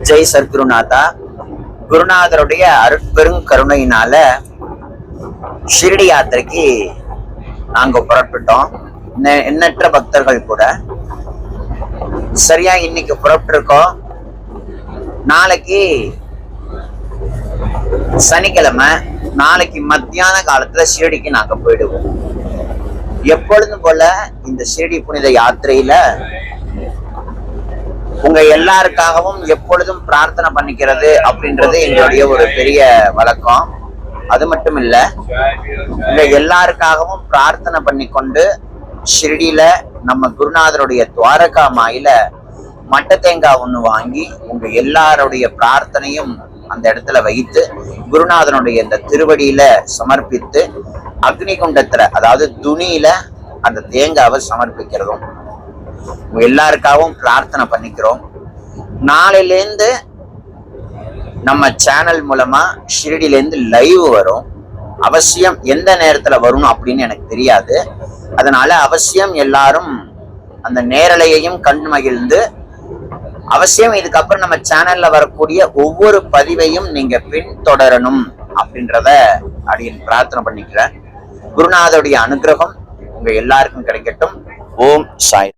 ஜெய் சத்குருநாதா. குருநாதருடைய அருட்பெரும் கருணையினால ஷிரடி யாத்திரைக்கு நாங்க புறப்பட்டோம். எண்ணற்ற பக்தர்கள் கூட சரியா இன்னைக்கு புறப்பட்டு இருக்கோம். நாளைக்கு சனிக்கிழமை, நாளைக்கு மத்தியான காலத்துல ஷிரடிக்கு நாங்க போயிடுவோம். எப்பொழுதும் போல இந்த ஷிரடி புனித யாத்திரையில உங்க எல்லாருக்காகவும் எப்பொழுதும் பிரார்த்தனை பண்ணிக்கிறது அப்படின்றது எங்களுடைய ஒரு பெரிய வழக்கம். அது மட்டும் இல்ல, உங்க எல்லாருக்காகவும் பிரார்த்தனை பண்ணி கொண்டு ஷிரடியில நம்ம குருநாதருடைய துவாரகா மாயில மட்ட தேங்காய் ஒண்ணு வாங்கி உங்க எல்லாருடைய பிரார்த்தனையும் அந்த இடத்துல வைத்து குருநாதனுடைய இந்த திருவடியில சமர்ப்பித்து அக்னி குண்டத்துல, அதாவது துணியில அந்த தேங்காவை சமர்ப்பிக்கிறதும் உங்க எல்லாருக்காகவும் பிரார்த்தனை பண்ணிக்கிறோம். நாளையிலேருந்து நம்ம சேனல் மூலமா ஷிரடியிலேருந்து லைவ் வரும். அவசியம் எந்த நேரத்துல வரும் அப்படின்னு எனக்கு தெரியாது. அதனால அவசியம் எல்லாரும் அந்த நேரலையையும் கண்டு மகிழ்ந்து, அவசியம் இதுக்கப்புறம் நம்ம சேனல்ல வரக்கூடிய ஒவ்வொரு பதிவையும் நீங்க பின்தொடரணும் அப்படின்றத அப்படின்னு பிரார்த்தனை பண்ணிக்கிறேன். குருநாதருடைய அனுகிரகம் உங்க எல்லாருக்கும் கிடைக்கட்டும். ஓம் சாய்.